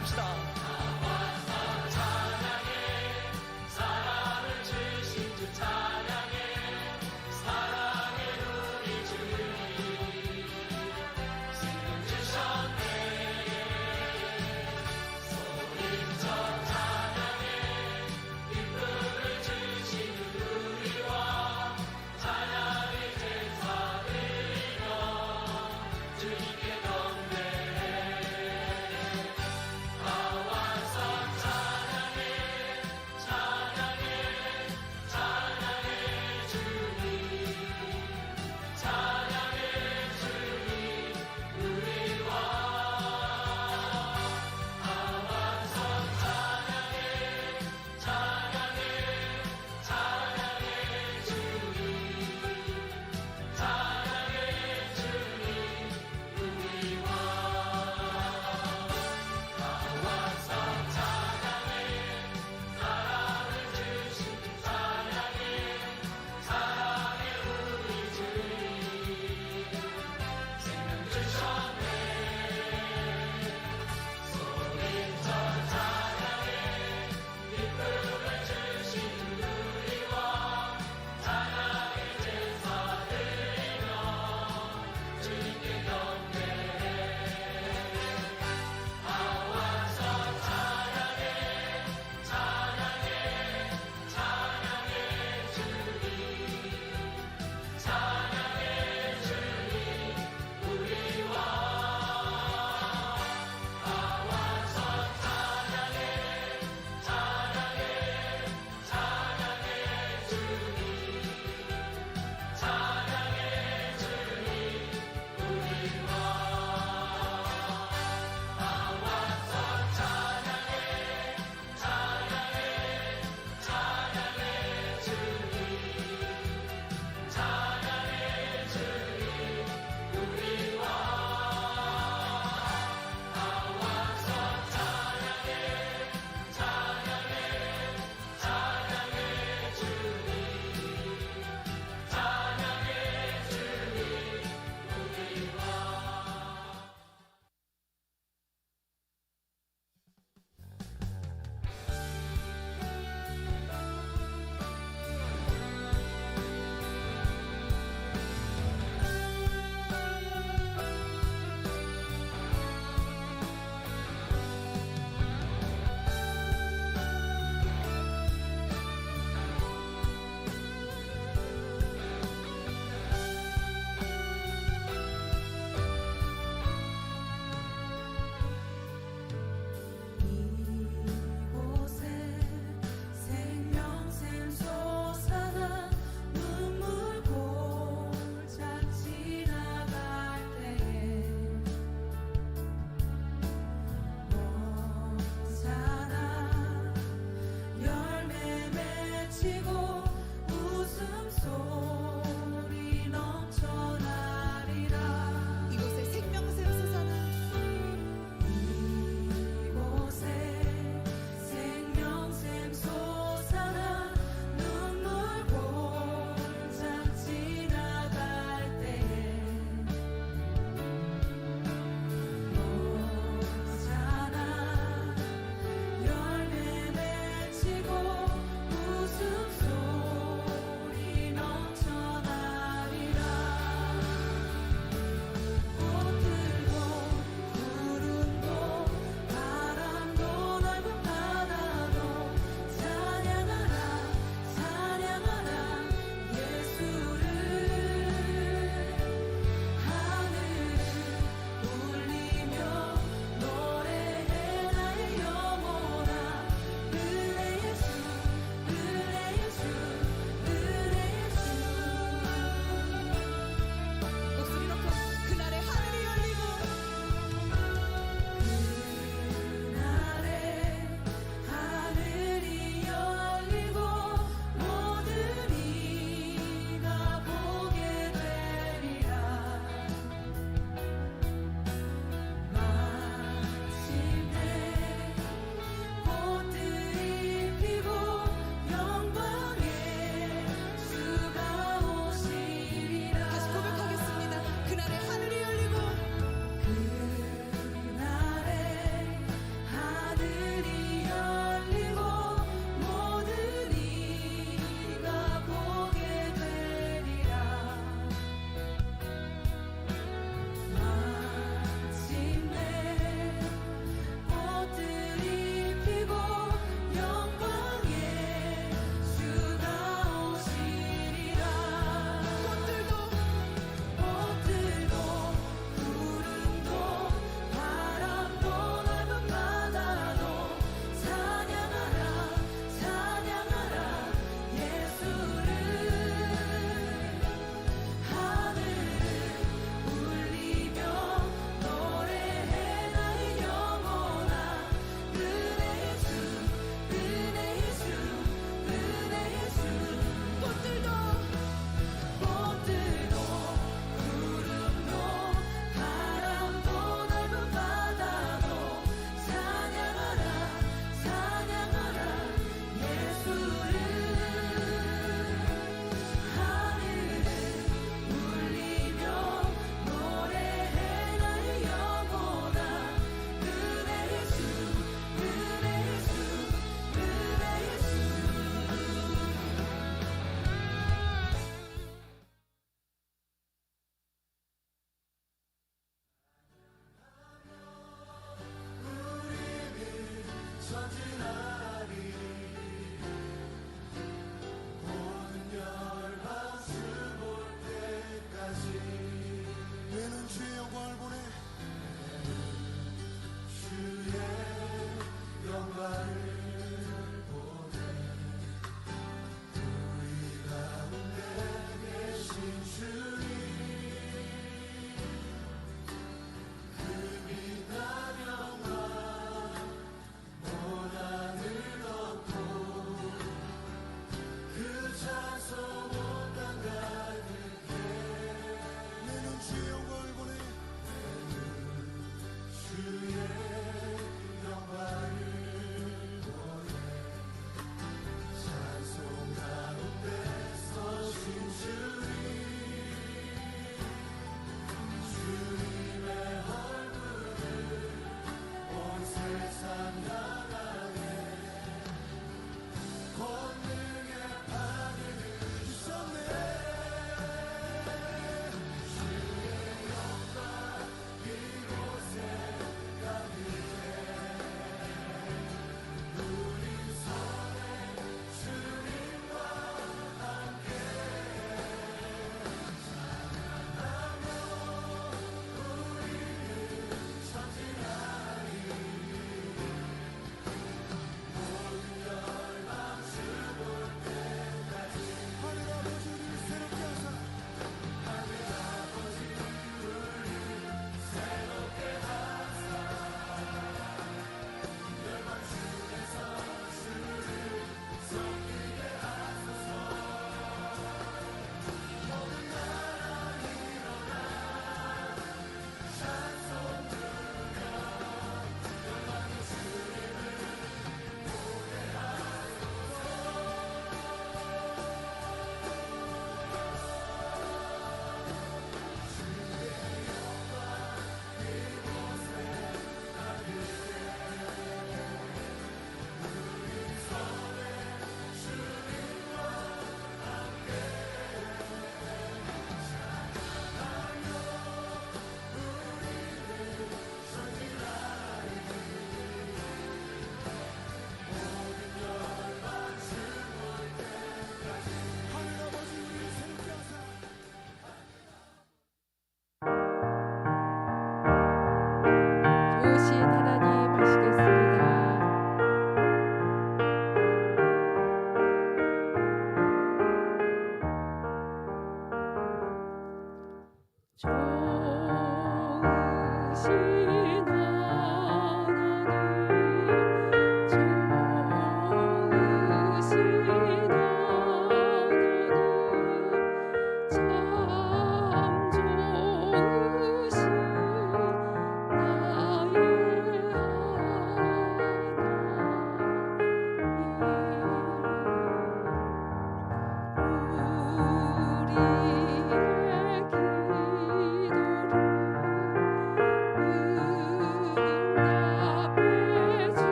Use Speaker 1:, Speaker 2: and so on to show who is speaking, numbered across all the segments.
Speaker 1: 찬양합시다.
Speaker 2: 주님께 경배해.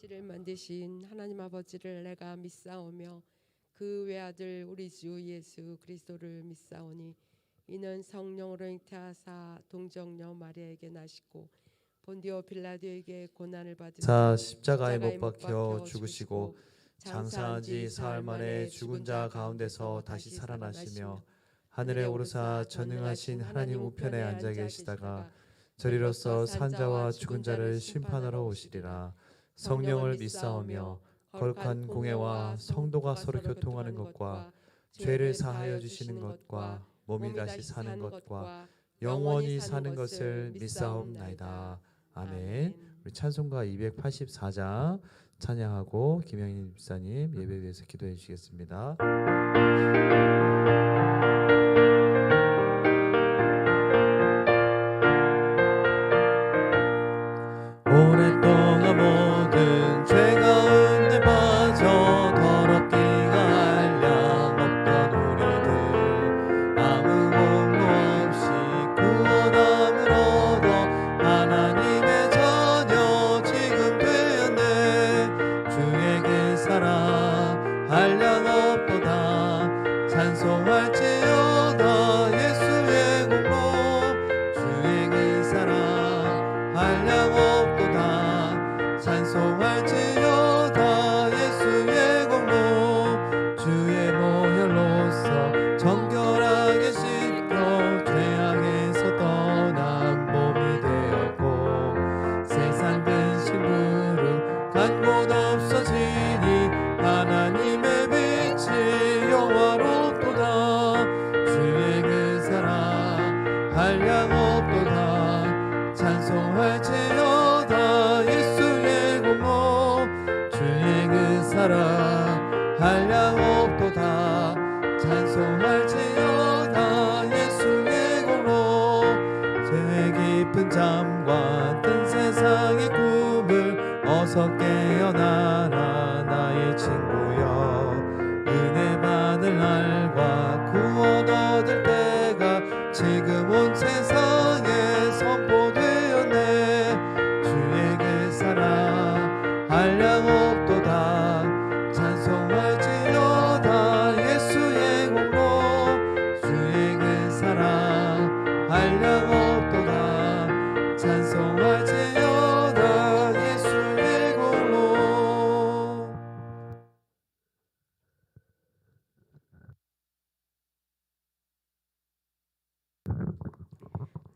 Speaker 1: 천지를 만드신 하나님 아버지를 내가 믿사오며 그 외아들 우리 주 예수 그리스도를 믿사오니 이는 성령으로 잉태하사 동정녀 마리아에게 나시고 본디오 빌라도에게 고난을 받으사
Speaker 2: 십자가에 못 박혀 죽으시고 장사한 지 사흘 만에 죽은 자 가운데서 다시 살아나시며 하늘에 오르사 전능하신 하나님 우편에 앉아 계시다가 저리로서 산자와 죽은 자를 심판하러 오시리라. 성령을 믿사오며 거룩한 공회와 성도가 서로 교통하는 것과 죄를 사하여 주시는 것과 몸이 다시 사는 것과 영원히 사는 것을 믿사옵나이다. 아멘. 우리 찬송가 284장 찬양하고 김영인 집사님 예배에 대해서 기도해 주시겠습니다. 오랫동안 모든 죄 가운데 빠져 더럽기가 한량 없던 우리들 아무 공로 없이 구원함을 얻어 하나님의 자녀 지금 되었네. 주의 그 사랑 한량 없도다. 찬송할지어다 예수의 공로. 주의 그 사랑 한량 없도다. 찬송할지어다 예수의 공로. 주의 보혈로서 정결하게 씻겨 죄악에서 떠난 몸이 되었고 세상 근심 부름 간 곳 없어지니 하나님의 빛이 영화롭도다. 주의 그 사랑 한량 없도다. 찬송할지어다 예수의 공로. 주의 그 사랑 한량 없도다. 찬송할지어다 예수의 공로. 죄 깊은 잠과 뜬 세상의 꿈을 어서 깨어나라 나의 친구여. 은혜 받을 날과 구원 얻을 때가 지금 온 세상에 선포되었네. 주의 그 사랑 한량 없도다. 찬송할지어다 예수의 공로. 주의 그 사랑 한량 없도다. 찬송할지어다 예수의 공로.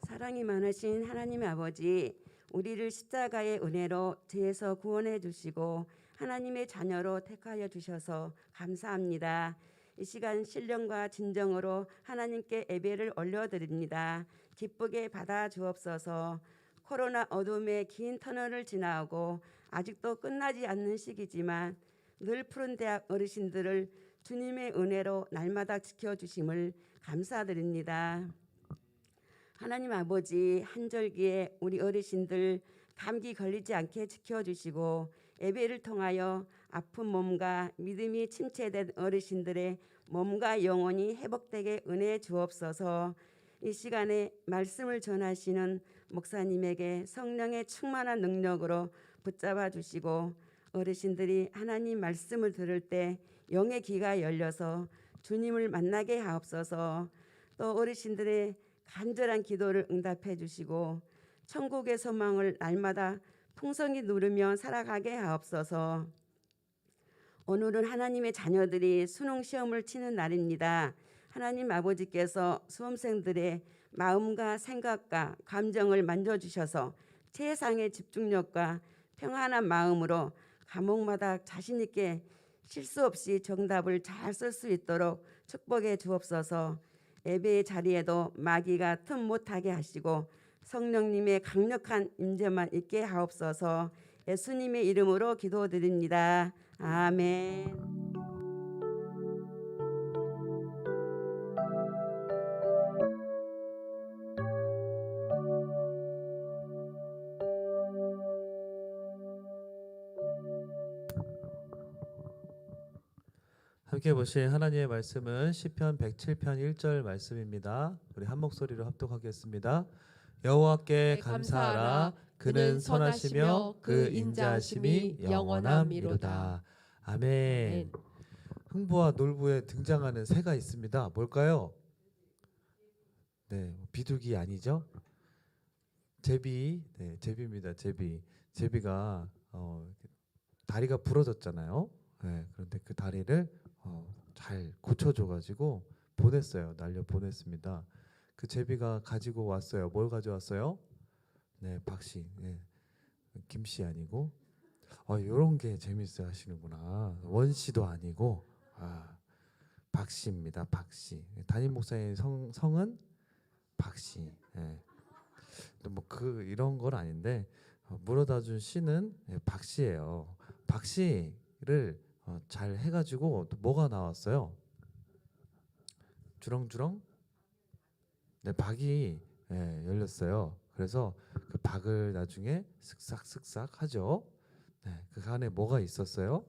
Speaker 3: 사랑이 많으신 하나님 아버지, 우리를 십자가의 은혜로 죄에서 구원해 주시고 하나님의 자녀로 택하여 주셔서 감사합니다. 이 시간 신령과 진정으로 하나님께 예배를 올려드립니다. 기쁘게 받아 주옵소서. 코로나 어둠의 긴 터널을 지나고 아직도 끝나지 않는 시기지만 늘 푸른 대학 어르신들을 주님의 은혜로 날마다 지켜주심을 감사드립니다. 하나님 아버지, 한절기에 우리 어르신들 감기 걸리지 않게 지켜주시고 예배를 통하여 아픈 몸과 믿음이 침체된 어르신들의 몸과 영혼이 회복되게 은혜 주옵소서. 이 시간에 말씀을 전하시는 목사님에게 성령의 충만한 능력으로 붙잡아 주시고 어르신들이 하나님 말씀을 들을 때 영의 귀가 열려서 주님을 만나게 하옵소서. 또 어르신들의 간절한 기도를 응답해 주시고 천국의 소망을 날마다 풍성히 누리며 살아가게 하옵소서. 오늘은 하나님의 자녀들이 수능 시험을 치는 날입니다. 하나님 아버지께서 수험생들의 마음과 생각과 감정을 만져주셔서 최상의 집중력과 평안한 마음으로 과목마다 자신 있게 실수 없이 정답을 잘 쓸 수 있도록 축복해 주옵소서. 예배의 자리에도 마귀가 틈 못하게 하시고 성령님의 강력한 임재만 있게 하옵소서. 예수님의 이름으로 기도드립니다. 아멘.
Speaker 2: 함께 보실 하나님의 말씀은 시편 107편 1절 말씀입니다. 우리 한 목소리로 합독하겠습니다. 여호와께 감사하라. 그는 선하시며 그 인자하심이 영원함이로다. 아멘. 흥부와 놀부에 등장하는 새가 있습니다. 뭘까요? 네, 비둘기 아니죠? 제비, 네, 제비입니다. 제비가 다리가 부러졌잖아요. 네, 그런데 그 다리를 잘 고쳐줘가지고 보냈어요. 날려 보냈습니다. 그 제비가 가지고 왔어요. 뭘 가져왔어요? 네, 박씨. 네, 김씨 아니고. 이런 게 재밌어 하시는구나. 원씨도 아니고 박씨입니다. 박씨. 담임 목사님 성은 박씨. 네. 뭐 이런 건 아닌데 물어다준 씨는 박씨예요. 박씨를 잘 해가지고 또 뭐가 나왔어요? 주렁주렁? 네, 박이 열렸어요. 그래서 그 박을 나중에 쓱싹쓱싹 하죠. 네, 그 안에 뭐가 있었어요?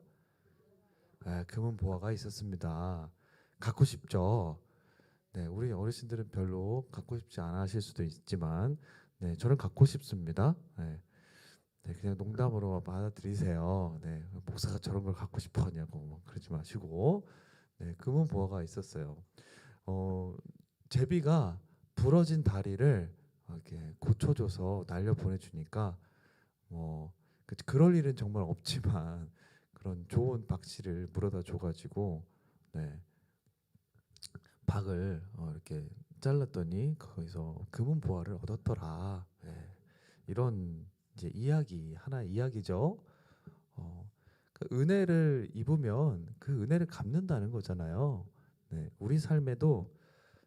Speaker 2: 금은 보화가 있었습니다. 갖고 싶죠? 네, 우리 어르신들은 별로 갖고 싶지 않아 하실 수도 있지만 네, 저는 갖고 싶습니다. 네. 네, 그냥 농담으로 받아들이세요. 네, 목사가 저런 걸 갖고 싶어 하냐고 뭐 그러지 마시고. 네, 금은 보화가 있었어요. 제비가 부러진 다리를 이렇게 고쳐줘서 날려 보내주니까 그럴 일은 정말 없지만 그런 좋은 박씨를 물어다 줘가지고 네, 박을 이렇게 잘랐더니 거기서 금은 보화를 얻었더라. 네, 이런 이제 하나의 이야기죠. 그 은혜를 입으면 그 은혜를 갚는다는 거잖아요. 네, 우리 삶에도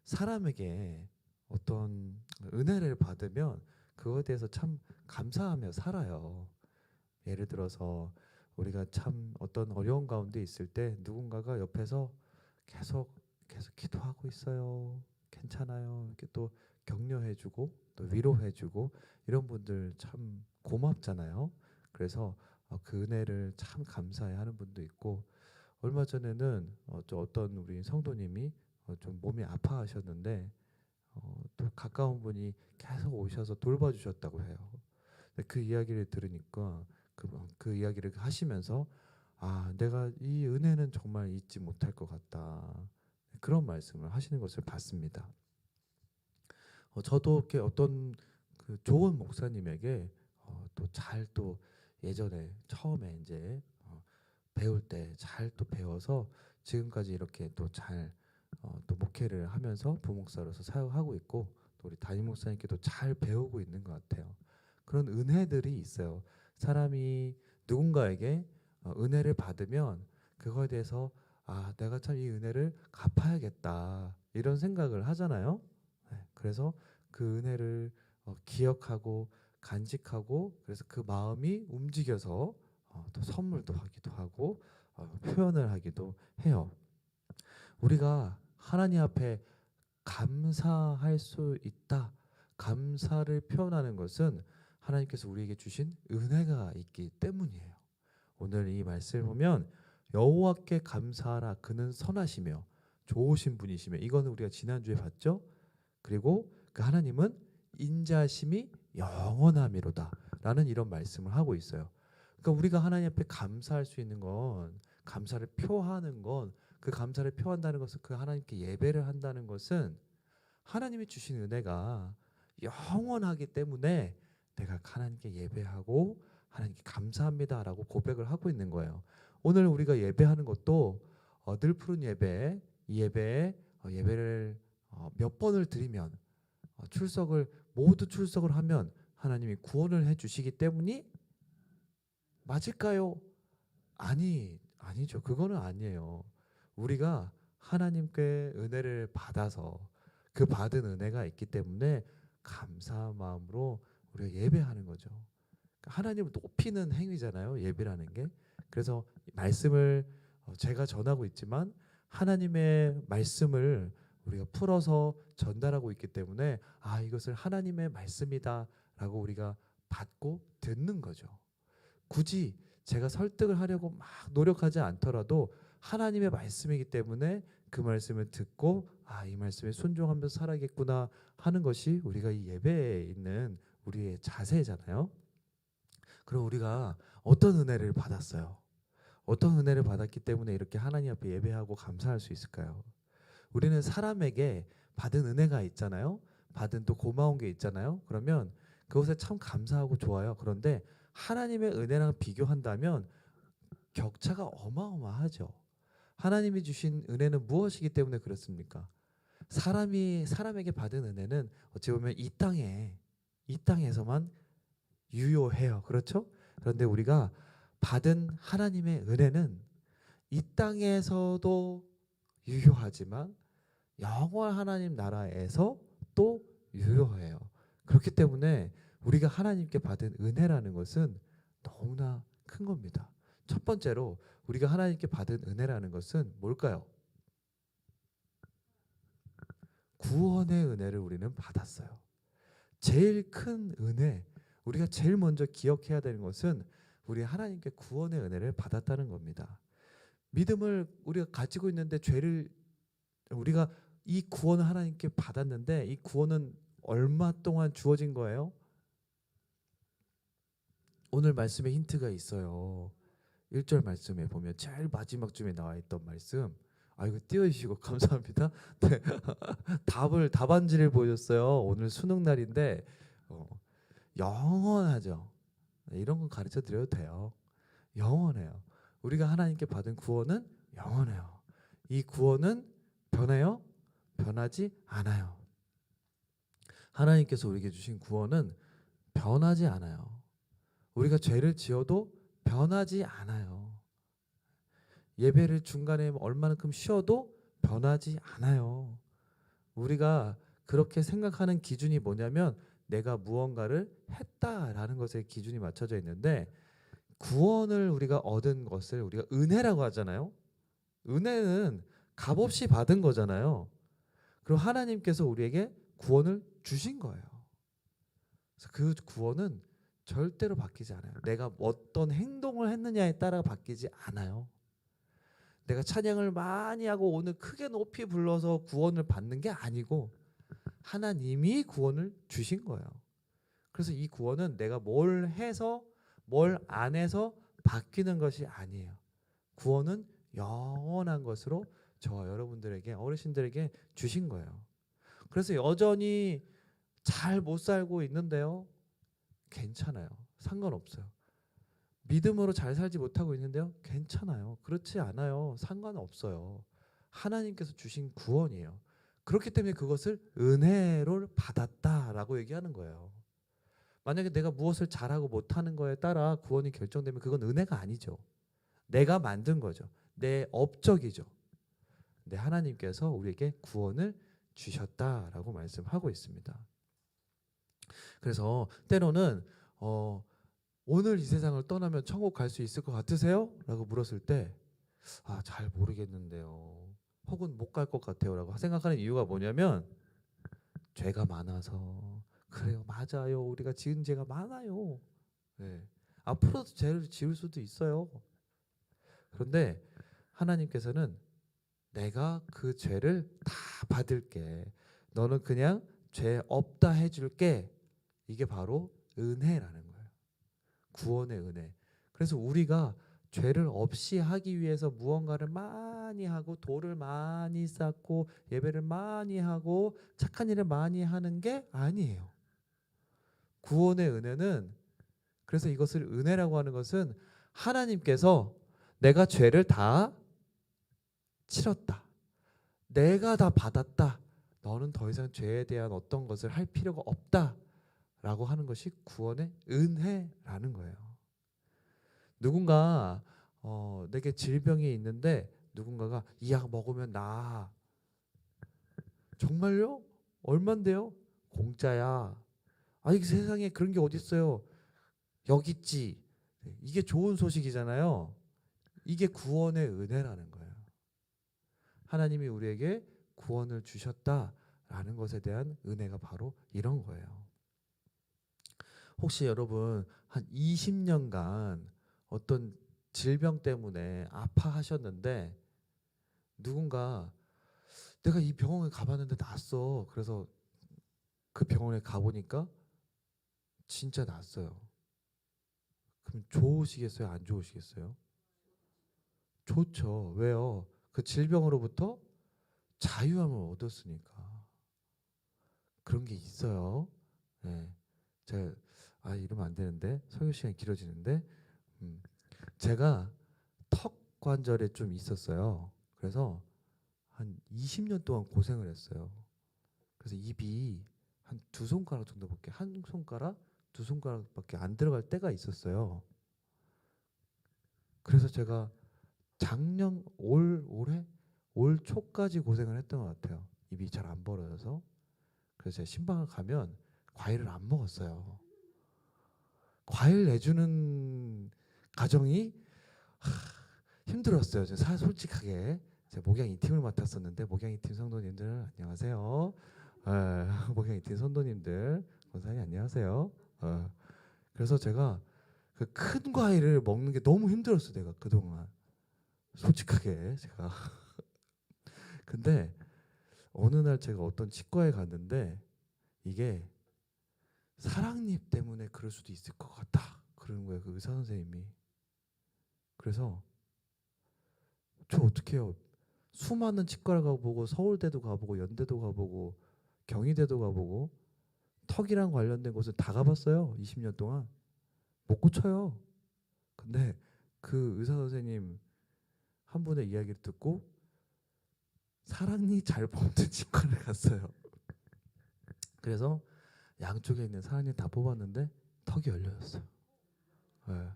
Speaker 2: 사람에게 어떤 은혜를 받으면 그거에 대해서 참 감사하며 살아요. 예를 들어서 우리가 참 어떤 어려운 가운데 있을 때 누군가가 옆에서 계속 기도하고 있어요. 괜찮아요. 이렇게 또 격려해주고 또 위로해주고 이런 분들 참 고맙잖아요. 그래서 그 은혜를 참 감사해하는 분도 있고 얼마 전에는 어떤 우리 성도님이 좀 몸이 아파하셨는데 또 가까운 분이 계속 오셔서 돌봐주셨다고 해요. 그 이야기를 들으니까 그 이야기를 하시면서 내가 이 은혜는 정말 잊지 못할 것 같다. 그런 말씀을 하시는 것을 봤습니다. 저도 이렇게 어떤 그 좋은 목사님에게 또 예전에 처음에 이제 배울 때 잘 또 배워서 지금까지 이렇게 또 잘 또 목회를 하면서 부목사로서 사역하고 있고 또 우리 담임 목사님께도 잘 배우고 있는 것 같아요. 그런 은혜들이 있어요. 사람이 누군가에게 은혜를 받으면 그거에 대해서 내가 참 이 은혜를 갚아야겠다 이런 생각을 하잖아요. 네, 그래서 그 은혜를 기억하고 간직하고 그래서 그 마음이 움직여서 또 선물도 하기도 하고 표현을 하기도 해요. 우리가 하나님 앞에 감사할 수 있다. 감사를 표현하는 것은 하나님께서 우리에게 주신 은혜가 있기 때문이에요. 오늘 이 말씀을 보면 여호와께 감사하라 그는 선하시며 좋으신 분이시며, 이거는 우리가 지난주에 봤죠. 그리고 그 하나님은 인자심이 영원함이로다 라는 이런 말씀을 하고 있어요. 그러니까 우리가 하나님 앞에 감사할 수 있는 건, 감사를 표하는 건, 그 감사를 표한다는 것은, 그 하나님께 예배를 한다는 것은 하나님이 주신 은혜가 영원하기 때문에 내가 하나님께 예배하고 하나님께 감사합니다라고 고백을 하고 있는 거예요. 오늘 우리가 예배하는 것도 늘 푸른 예배, 이 예배에 예배를 몇 번을 드리면, 모두 출석을 하면 하나님이 구원을 해주시기 때문이 맞을까요? 아니죠. 그거는 아니에요. 우리가 하나님께 은혜를 받아서 그 받은 은혜가 있기 때문에 감사한 마음으로 우리가 예배하는 거죠. 그러니까 하나님을 높이는 행위잖아요, 예배라는 게. 그래서 말씀을 제가 전하고 있지만 하나님의 말씀을 우리가 풀어서 전달하고 있기 때문에 이것을 하나님의 말씀이다라고 우리가 받고 듣는 거죠. 굳이 제가 설득을 하려고 막 노력하지 않더라도 하나님의 말씀이기 때문에 그 말씀을 듣고 이 말씀에 순종하면서 살아야겠구나 하는 것이 우리가 이 예배에 있는 우리의 자세잖아요. 그럼 우리가 어떤 은혜를 받았어요? 어떤 은혜를 받았기 때문에 이렇게 하나님 앞에 예배하고 감사할 수 있을까요? 우리는 사람에게 받은 은혜가 있잖아요. 받은 또 고마운 게 있잖아요. 그러면 그것에 참 감사하고 좋아요. 그런데 하나님의 은혜랑 비교한다면 격차가 어마어마하죠. 하나님이 주신 은혜는 무엇이기 때문에 그렇습니까? 사람에게 받은 은혜는 어찌 보면 이 땅에서만 유효해요. 그렇죠? 그런데 우리가 받은 하나님의 은혜는 이 땅에서도 유효하지만 영원 하나님 나라에서 또 유효해요. 그렇기 때문에 우리가 하나님께 받은 은혜라는 것은 너무나 큰 겁니다. 첫 번째로 우리가 하나님께 받은 은혜라는 것은 뭘까요? 구원의 은혜를 우리는 받았어요. 제일 큰 은혜, 우리가 제일 먼저 기억해야 되는 것은 우리 하나님께 구원의 은혜를 받았다는 겁니다. 믿음을 우리가 가지고 있는데 우리가 이 구원을 하나님께 받았는데 이 구원은 얼마 동안 주어진 거예요? 오늘 말씀에 힌트가 있어요. 1절 말씀에 보면 제일 마지막 쯤에 나와 있던 말씀. 이거 띄워주시고 감사합니다. 네. 답안지를 보여줬어요. 오늘 수능 날인데 영원하죠. 이런 건 가르쳐 드려도 돼요. 영원해요. 우리가 하나님께 받은 구원은 영원해요. 이 구원은 변해요? 변하지 않아요. 하나님께서 우리에게 주신 구원은 변하지 않아요. 우리가 죄를 지어도 변하지 않아요. 예배를 중간에 얼마만큼 쉬어도 변하지 않아요. 우리가 그렇게 생각하는 기준이 뭐냐면 내가 무언가를 했다라는 것에 기준이 맞춰져 있는데, 구원을 우리가 얻은 것을 우리가 은혜라고 하잖아요. 은혜는 값없이 받은 거잖아요. 그리고 하나님께서 우리에게 구원을 주신 거예요. 그래서 그 구원은 절대로 바뀌지 않아요. 내가 어떤 행동을 했느냐에 따라 바뀌지 않아요. 내가 찬양을 많이 하고 오늘 크게 높이 불러서 구원을 받는 게 아니고 하나님이 구원을 주신 거예요. 그래서 이 구원은 내가 뭘 해서 뭘 안 해서 바뀌는 것이 아니에요. 구원은 영원한 것으로 저와 여러분들에게, 어르신들에게 주신 거예요. 그래서 여전히 잘 못 살고 있는데요, 괜찮아요. 상관없어요. 믿음으로 잘 살지 못하고 있는데요, 괜찮아요. 그렇지 않아요. 상관없어요. 하나님께서 주신 구원이에요. 그렇기 때문에 그것을 은혜로 받았다라고 얘기하는 거예요. 만약에 내가 무엇을 잘하고 못하는 거에 따라 구원이 결정되면 그건 은혜가 아니죠. 내가 만든 거죠. 내 업적이죠. 근데 하나님께서 우리에게 구원을 주셨다라고 말씀하고 있습니다. 그래서 때로는 오늘 이 세상을 떠나면 천국 갈 수 있을 것 같으세요? 라고 물었을 때 잘 모르겠는데요. 혹은 못 갈 것 같아요 라고 생각하는 이유가 뭐냐면 죄가 많아서. 그래요, 맞아요. 우리가 지은 죄가 많아요. 네. 앞으로도 죄를 지을 수도 있어요. 그런데 하나님께서는 내가 그 죄를 다 받을게. 너는 그냥 죄 없다 해줄게. 이게 바로 은혜라는 거예요. 구원의 은혜. 그래서 우리가 죄를 없이 하기 위해서 무언가를 많이 하고 도를 많이 쌓고 예배를 많이 하고 착한 일을 많이 하는 게 아니에요. 구원의 은혜는, 그래서 이것을 은혜라고 하는 것은 하나님께서 내가 죄를 다 치렀다. 내가 다 받았다. 너는 더 이상 죄에 대한 어떤 것을 할 필요가 없다. 라고 하는 것이 구원의 은혜라는 거예요. 누군가 내게 질병이 있는데 누군가가 이 약 먹으면 나아. 정말요? 얼만데요? 공짜야. 이 세상에 그런 게 어디 있어요? 여기 있지. 이게 좋은 소식이잖아요. 이게 구원의 은혜라는 거예요. 하나님이 우리에게 구원을 주셨다라는 것에 대한 은혜가 바로 이런 거예요. 혹시 여러분 한 20년간 어떤 질병 때문에 아파하셨는데 누군가 내가 이 병원에 가봤는데 낫어. 그래서 그 병원에 가보니까 진짜 낫어요. 그럼 좋으시겠어요? 안 좋으시겠어요? 좋죠. 왜요? 그 질병으로부터 자유함을 얻었으니까. 그런 게 있어요. 네. 제가 이러면 안 되는데 설교 시간이 길어지는데 제가 턱 관절에 좀 있었어요. 그래서 한 20년 동안 고생을 했어요. 그래서 입이 한 두 손가락 정도밖에, 한 손가락, 두 손가락밖에 안 들어갈 때가 있었어요. 그래서 제가 작년 올 초까지 고생을 했던 것 같아요. 입이 잘 안 벌어져서. 그래서 제가 신방을 가면 과일을 안 먹었어요. 과일 내주는 가정이 힘들었어요. 제가 솔직하게 제가 목양 2팀을 맡았었는데 목양 2팀 성도님들 안녕하세요. 목양 2팀 성도님들 권사님 안녕하세요. 그래서 제가 그 큰 과일을 먹는 게 너무 힘들었어요. 내가 그동안 솔직하게 제가 근데 어느 날 제가 어떤 치과에 갔는데 이게 사랑니 때문에 그럴 수도 있을 것 같다 그러는 거예요. 그 의사 선생님이. 그래서 저 어떻게 해요? 수많은 치과를 가보고 서울대도 가보고 연대도 가보고 경희대도 가보고 턱이랑 관련된 곳을 다 가봤어요. 20년 동안. 못 고쳐요. 근데 그 의사 선생님 한 분의 이야기를 듣고 사랑니 잘 뽑는 치과를 갔어요. 그래서 양쪽에 있는 사랑니 다 뽑았는데 턱이 열려졌어요. 네.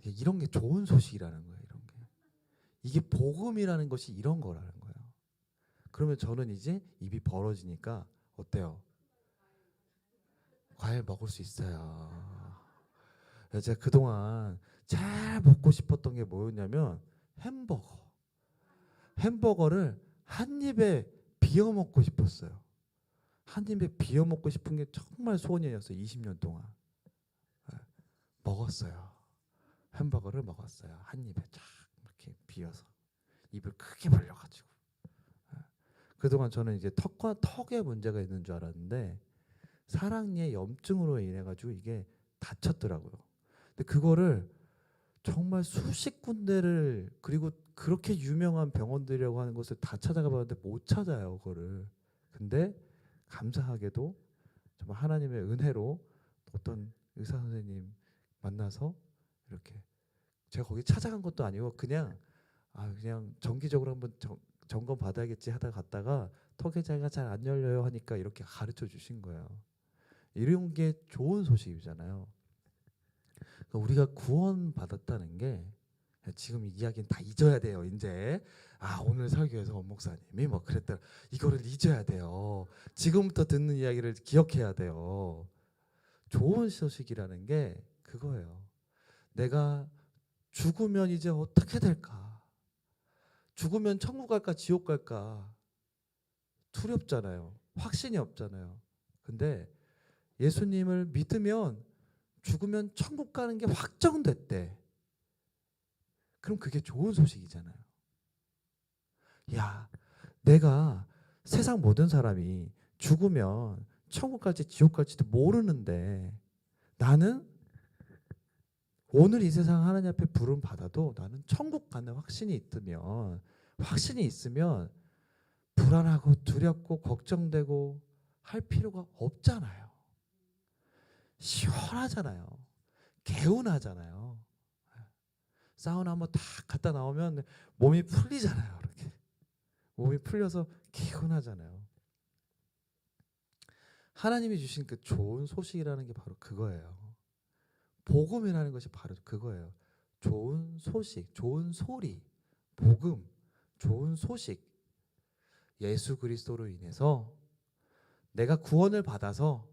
Speaker 2: 이런 게 좋은 소식이라는 거예요. 이런 게. 이게 복음이라는 것이 이런 거라는 거예요. 그러면 저는 이제 입이 벌어지니까 어때요? 과일 먹을 수 있어요. 제가 그동안 제일 먹고 싶었던 게 뭐였냐면 햄버거를 한 입에 비워 먹고 싶었어요. 한 입에 비워 먹고 싶은 게 정말 소원이었어요. 20년 동안. 먹었어요. 햄버거를 먹었어요. 한 입에 쫙 이렇게 비워서 입을 크게 벌려가지고. 그동안 저는 이제 턱에 문제가 있는 줄 알았는데 사랑니의 염증으로 인해 가지고 이게 다쳤더라고요. 근데 그거를 정말 수십 군데를, 그리고 그렇게 유명한 병원들이라고 하는 곳을 다 찾아가봤는데 못 찾아요, 그거를. 근데 감사하게도 정말 하나님의 은혜로 어떤 의사 선생님 만나서 이렇게 제가 거기 찾아간 것도 아니고 그냥 정기적으로 한번 점검 받아야겠지 하다 갔다가 턱에 자가 잘 안 열려요 하니까 이렇게 가르쳐 주신 거예요. 이런 게 좋은 소식이잖아요. 그러니까 우리가 구원 받았다는 게 지금 이 이야기는 다 잊어야 돼요. 이제 오늘 설교에서 원 목사님이 뭐 그랬더라. 이거를 잊어야 돼요. 지금부터 듣는 이야기를 기억해야 돼요. 좋은 소식이라는 게 그거예요. 내가 죽으면 이제 어떻게 될까? 죽으면 천국 갈까 지옥 갈까? 두렵잖아요. 확신이 없잖아요. 근데 예수님을 믿으면 죽으면 천국 가는 게 확정됐대. 그럼 그게 좋은 소식이잖아요. 야, 내가 세상 모든 사람이 죽으면 천국 갈지 지옥 갈지도 모르는데 나는 오늘 이 세상 하나님 앞에 부름 받아도 나는 천국 가는 확신이 있으면 불안하고 두렵고 걱정되고 할 필요가 없잖아요. 시원하잖아요. 개운하잖아요. 사우나 한번 딱 갔다 나오면 몸이 풀리잖아요. 이렇게 몸이 풀려서 개운하잖아요. 하나님이 주신 그 좋은 소식이라는 게 바로 그거예요. 복음이라는 것이 바로 그거예요. 좋은 소식, 좋은 소리, 복음, 좋은 소식. 예수 그리스도로 인해서 내가 구원을 받아서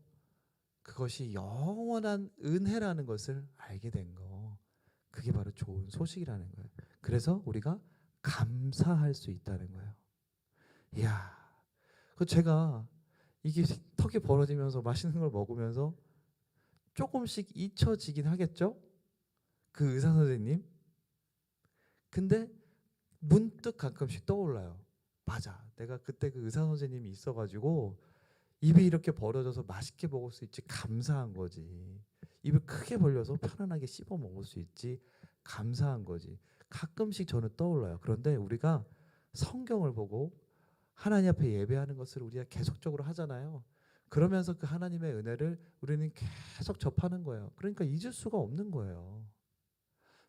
Speaker 2: 그것이 영원한 은혜라는 것을 알게 된 거. 그게 바로 좋은 소식이라는 거예요. 그래서 우리가 감사할 수 있다는 거예요. 이야, 제가 이게 턱이 벌어지면서 맛있는 걸 먹으면서 조금씩 잊혀지긴 하겠죠? 그 의사 선생님. 근데 문득 가끔씩 떠올라요. 맞아, 내가 그때 그 의사 선생님이 있어가지고 입이 이렇게 벌어져서 맛있게 먹을 수 있지, 감사한 거지. 입을 크게 벌려서 편안하게 씹어 먹을 수 있지, 감사한 거지. 가끔씩 저는 떠올라요. 그런데 우리가 성경을 보고 하나님 앞에 예배하는 것을 우리가 계속적으로 하잖아요. 그러면서 그 하나님의 은혜를 우리는 계속 접하는 거예요. 그러니까 잊을 수가 없는 거예요.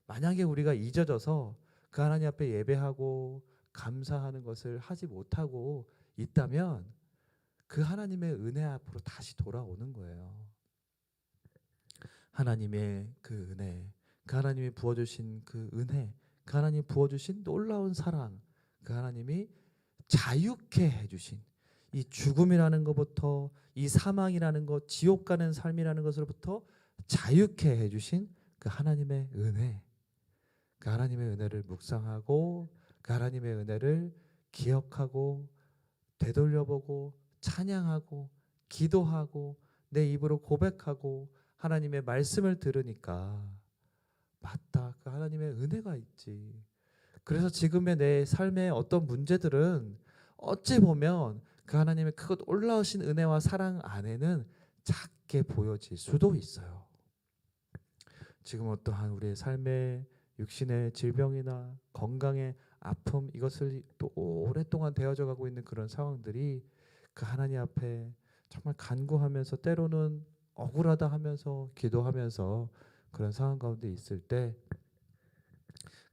Speaker 2: 만약에 우리가 잊어져서 그 하나님 앞에 예배하고 감사하는 것을 하지 못하고 있다면 그 하나님의 은혜 앞으로 다시 돌아오는 거예요. 하나님의 그 은혜, 그 하나님이 부어주신 그 은혜, 그 하나님이 부어주신 놀라운 사랑, 그 하나님이 자유케 해주신 이 죽음이라는 것부터, 이 사망이라는 것, 지옥 가는 삶이라는 것으로부터 자유케 해주신 그 하나님의 은혜, 그 하나님의 은혜를 묵상하고 그 하나님의 은혜를 기억하고 되돌려보고 찬양하고 기도하고 내 입으로 고백하고 하나님의 말씀을 들으니까 맞다, 그 하나님의 은혜가 있지. 그래서 지금의 내 삶의 어떤 문제들은 어찌 보면 그 하나님의 크고 놀라우신 은혜와 사랑 안에는 작게 보여질 수도 있어요. 지금 어떠한 우리의 삶의 육신의 질병이나 건강의 아픔, 이것을 또 오랫동안 되어져 가고 있는 그런 상황들이 그 하나님 앞에 정말 간구하면서 때로는 억울하다 하면서 기도하면서 그런 상황 가운데 있을 때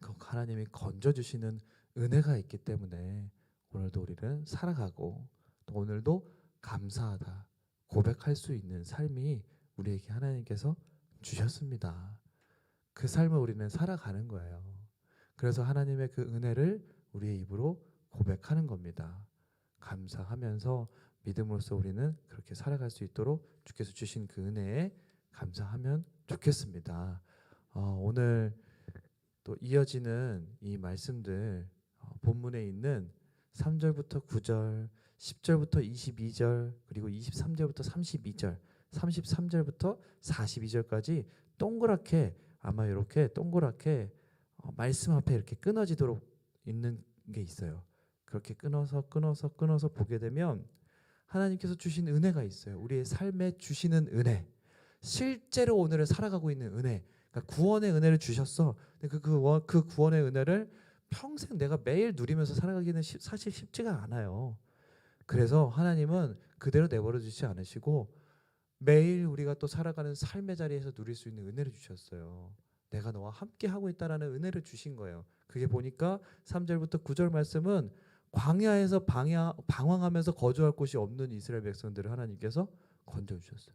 Speaker 2: 그 하나님이 건져주시는 은혜가 있기 때문에 오늘도 우리는 살아가고 또 오늘도 감사하다 고백할 수 있는 삶이 우리에게 하나님께서 주셨습니다. 그 삶을 우리는 살아가는 거예요. 그래서 하나님의 그 은혜를 우리의 입으로 고백하는 겁니다. 감사하면서 믿음으로써 우리는 그렇게 살아갈 수 있도록 주께서 주신 그 은혜에 감사하면 좋겠습니다. 오늘 또 이어지는 이 말씀들, 본문에 있는 3절부터 9절, 10절부터 22절, 그리고 23절부터 32절, 33절부터 42절까지 동그랗게, 아마 이렇게 동그랗게 말씀 앞에 이렇게 끊어지도록 있는 게 있어요. 그렇게 끊어서 보게 되면 하나님께서 주신 은혜가 있어요. 우리의 삶에 주시는 은혜, 실제로 오늘을 살아가고 있는 은혜, 그러니까 구원의 은혜를 주셨어. 근데 그 구원의 은혜를 평생 내가 매일 누리면서 살아가기는 사실 쉽지가 않아요. 그래서 하나님은 그대로 내버려 두지 않으시고 매일 우리가 또 살아가는 삶의 자리에서 누릴 수 있는 은혜를 주셨어요. 내가 너와 함께 하고 있다라는 은혜를 주신 거예요. 그게 보니까 3절부터 9절 말씀은 광야에서 방황하면서 거주할 곳이 없는 이스라엘 백성들을 하나님께서 건져주셨어요.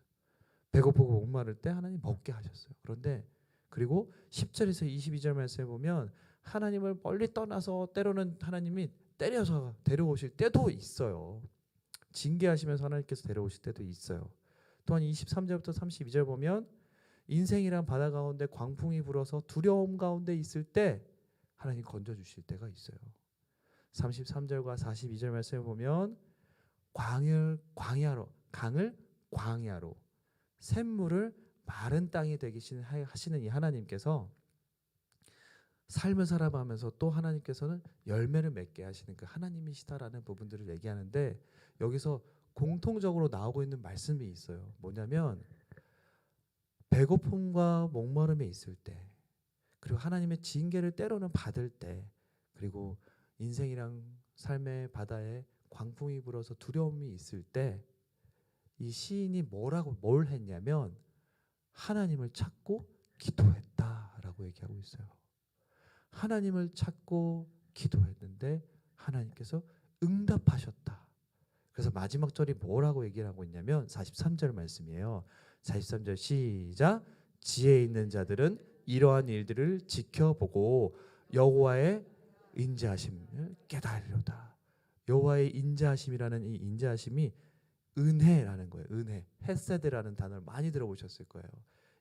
Speaker 2: 배고프고 목마를 때 하나님 먹게 하셨어요. 그런데 그리고 10절에서 22절 말씀에 보면 하나님을 멀리 떠나서 때로는 하나님이 때려서 데려오실 때도 있어요. 징계하시면서 하나님께서 데려오실 때도 있어요. 또한 23절부터 32절 보면 인생이란 바다 가운데 광풍이 불어서 두려움 가운데 있을 때 하나님 건져주실 때가 있어요. 33절과 42절 말씀을 보면 강을 광야로, 샘물을 마른 땅이 되게 하시는 이 하나님께서 삶을 살아가면서 또 하나님께서는 열매를 맺게 하시는 그 하나님이시다라는 부분들을 얘기하는데, 여기서 공통적으로 나오고 있는 말씀이 있어요. 뭐냐면 배고픔과 목마름에 있을 때, 그리고 하나님의 징계를 때로는 받을 때, 그리고 인생이랑 삶의 바다에 광풍이 불어서 두려움이 있을 때, 이 시인이 뭘 했냐면 하나님을 찾고 기도했다라고 얘기하고 있어요. 하나님을 찾고 기도했는데 하나님께서 응답하셨다. 그래서 마지막 절이 뭐라고 얘기를 하고 있냐면 43절 말씀이에요. 43절 시작. 지혜 있는 자들은 이러한 일들을 지켜보고 여호와의 인자하심을 깨달으려다. 여호와의 인자하심이라는 이 인자하심이 은혜라는 거예요. 은혜, 헤세드라는 단어를 많이 들어보셨을 거예요.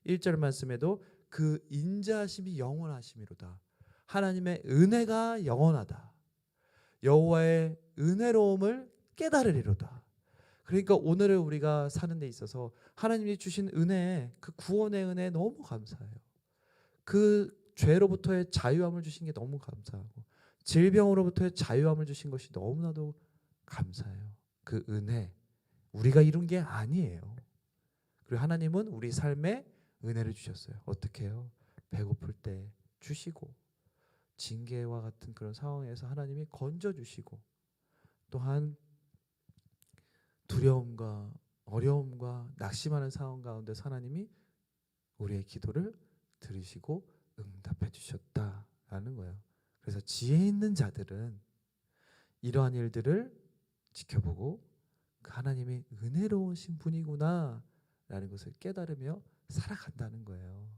Speaker 2: 1절 말씀에도 그 인자하심이 영원하심이로다. 하나님의 은혜가 영원하다. 여호와의 은혜로움을 깨달으리로다. 그러니까 오늘을 우리가 사는 데 있어서 하나님이 주신 은혜, 그 구원의 은혜 너무 감사해요. 그 죄로부터의 자유함을 주신 게 너무 감사하고, 질병으로부터의 자유함을 주신 것이 너무나도 감사해요. 그 은혜, 우리가 이룬 게 아니에요. 그리고 하나님은 우리 삶에 은혜를 주셨어요. 어떻게 해요? 배고플 때 주시고, 징계와 같은 그런 상황에서 하나님이 건져주시고, 또한 두려움과 어려움과 낙심하는 상황 가운데 하나님이 우리의 기도를 들으시고 응답해 주셨다라는 거예요. 그래서 지혜 있는 자들은 이러한 일들을 지켜보고 그 하나님이 은혜로우신 분이구나 라는 것을 깨달으며 살아간다는 거예요.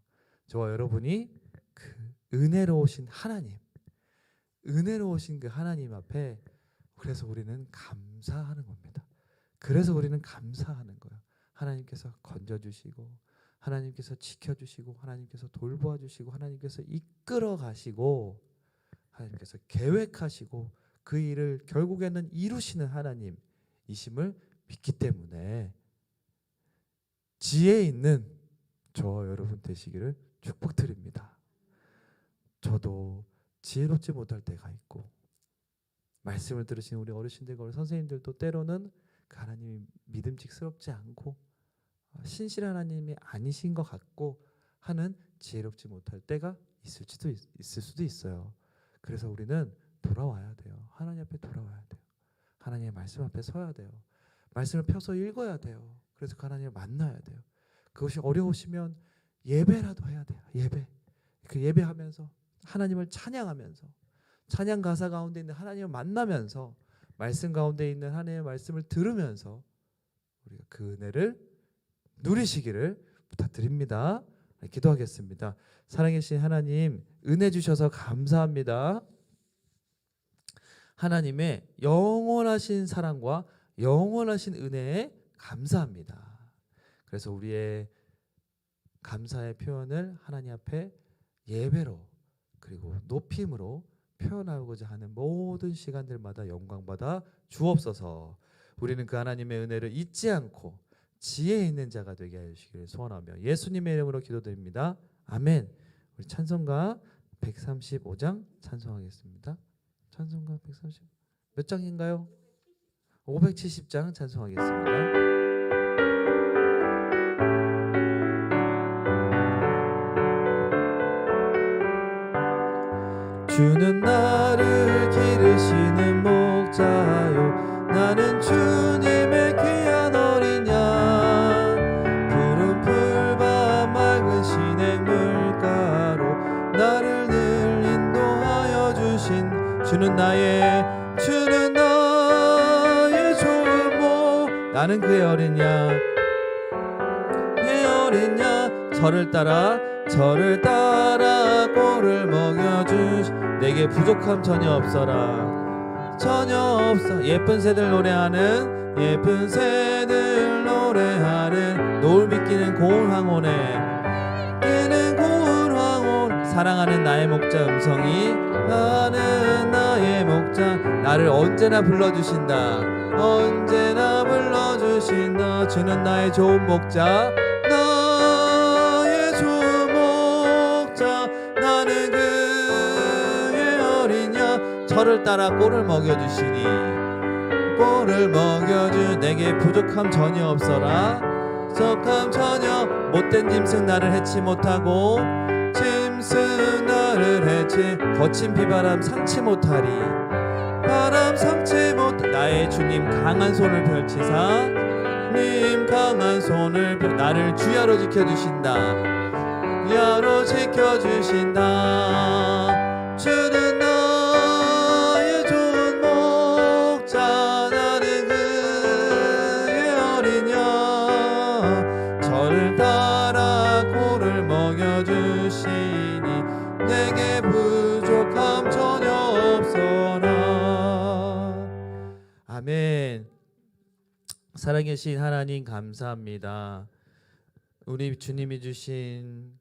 Speaker 2: 저와 여러분이 그 은혜로우신 하나님, 은혜로우신 그 하나님 앞에, 그래서 우리는 감사하는 겁니다. 그래서 우리는 감사하는 거예요. 하나님께서 건져주시고, 하나님께서 지켜주시고, 하나님께서 돌보아주시고, 하나님께서 이끌어가시고, 하나님께서 계획하시고 그 일을 결국에는 이루시는 하나님이심을 믿기 때문에 지혜 있는 저와 여러분 되시기를 축복드립니다. 저도 지혜롭지 못할 때가 있고, 말씀을 들으신 우리 어르신들과 우리 선생님들도 때로는 그 하나님이 믿음직스럽지 않고 신실한 하나님이 아니신 것 같고 하는 지혜롭지 못할 때가 있을 수도 있어요. 그래서 우리는 돌아와야 돼요. 하나님 앞에 돌아와야 돼요. 하나님의 말씀 앞에 서야 돼요. 말씀을 펴서 읽어야 돼요. 그래서 그 하나님을 만나야 돼요. 그것이 어려우시면 예배라도 해야 돼요. 예배. 그 예배하면서 하나님을 찬양하면서, 찬양 가사 가운데 있는 하나님을 만나면서, 말씀 가운데 있는 하나님의 말씀을 들으면서 우리가 그 은혜를 누리시기를 부탁드립니다. 기도하겠습니다. 살아계신 하나님, 은혜 주셔서 감사합니다. 하나님의 영원하신 사랑과 영원하신 은혜에 감사합니다. 그래서 우리의 감사의 표현을 하나님 앞에 예배로 그리고 높임으로 표현하고자 하는 모든 시간들마다 영광받아 주옵소서. 우리는 그 하나님의 은혜를 잊지 않고 지혜 있는 자가 되게 하시기를 소원하며 예수님의 이름으로 기도드립니다. 아멘. 우리 찬송가 135장 찬송하겠습니다. 찬송가 130 몇 장인가요? 570장 찬송하겠습니다. 주는 나를 기르시는 목자요, 나는 주님의 귀한 어린 양. 푸른 풀밭 맑은 시냇 물가로 나를 늘 인도하여 주신 주는 나의 좋은 목. 나는 그의 어린 양, 그의 어린 양. 저를 따라 꼴을 먹여주시. 내게 부족함 전혀 없어라, 전혀 없어. 예쁜 새들 노래하는 노을 믿기는 고운 황혼에 끼는 고운 황혼. 사랑하는 나의 목자 음성이 하는 나의 목자. 나를 언제나 불러주신다, 언제나 불러주신다. 주는 나의 좋은 목자, 나 저를 따라 꼴을 먹여주시니 꼴을 먹여주 내게 부족함 전혀 없어라. 부족함 전혀 못된 짐승 나를 해치 못하고 짐승 나를 해치 거친 비바람 상치 못하리. 바람 상치 못 나의 주님 강한 손을 펼치사 님 강한 손을 나를 주야로 지켜주신다. 야로 지켜주신다. 주는 나의 좋은 목자 나는 그의 어린 양 저를 따라 꼴을 먹여주시니 내게 부족함 전혀 없어라. 아멘. 살아계신 하나님 감사합니다. 우리 주님이 주신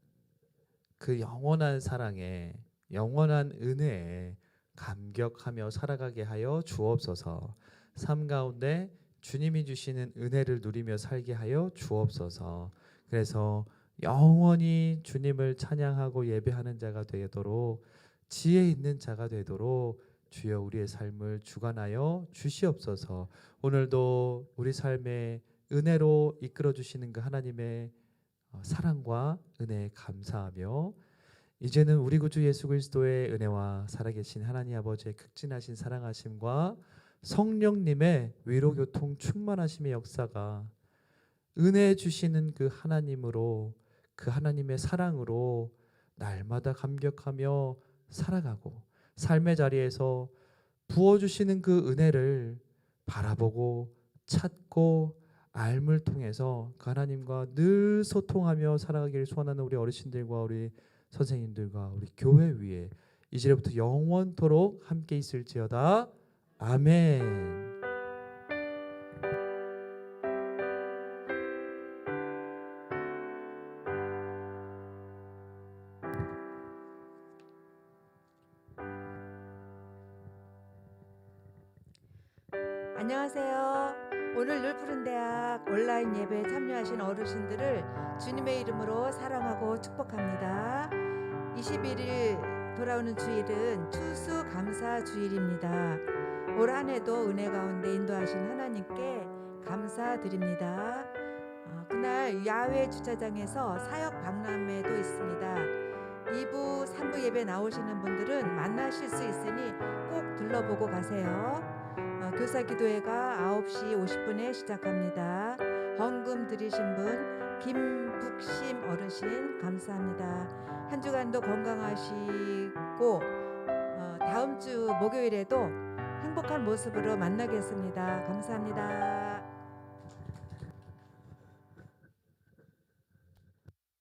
Speaker 2: 그 영원한 사랑에 영원한 은혜에 감격하며 살아가게 하여 주옵소서. 삶 가운데 주님이 주시는 은혜를 누리며 살게 하여 주옵소서. 그래서 영원히 주님을 찬양하고 예배하는 자가 되도록 지혜 있는 자가 되도록 주여 우리의 삶을 주관하여 주시옵소서. 오늘도 우리 삶에 은혜로 이끌어 주시는 그 하나님의 사랑과 은혜에 감사하며 이제는 우리 구주 예수 그리스도의 은혜와 살아계신 하나님 아버지의 극진하신 사랑하심과 성령님의 위로교통 충만하심의 역사가 은혜 주시는 그 하나님으로 그 하나님의 사랑으로 날마다 감격하며 살아가고 삶의 자리에서 부어주시는 그 은혜를 바라보고 찾고 알물 통해서 그 하나님과 늘 소통하며 살아가기를 소원하는 우리 어르신들과 우리 선생님들과 우리 교회 위에 이제부터 영원토록 함께 있을지어다. 아멘.
Speaker 4: 안녕하세요. 오늘 늘푸른대학 온라인 예배에 참여하신 어르신들을 주님의 이름으로 사랑하고 축복합니다. 21일 돌아오는 주일은 추수감사 주일입니다. 올 한 해도 은혜 가운데 인도하신 하나님께 감사드립니다. 그날 야외 주차장에서 사역 박람회도 있습니다. 2부, 3부 예배 나오시는 분들은 만나실 수 있으니 꼭 둘러보고 가세요. 교사 기도회가 9시 50분에 시작합니다. 헌금 드리신 분 김북심 어르신 감사합니다. 한 주간도 건강하시고 다음 주 목요일에도 행복한 모습으로 만나겠습니다. 감사합니다.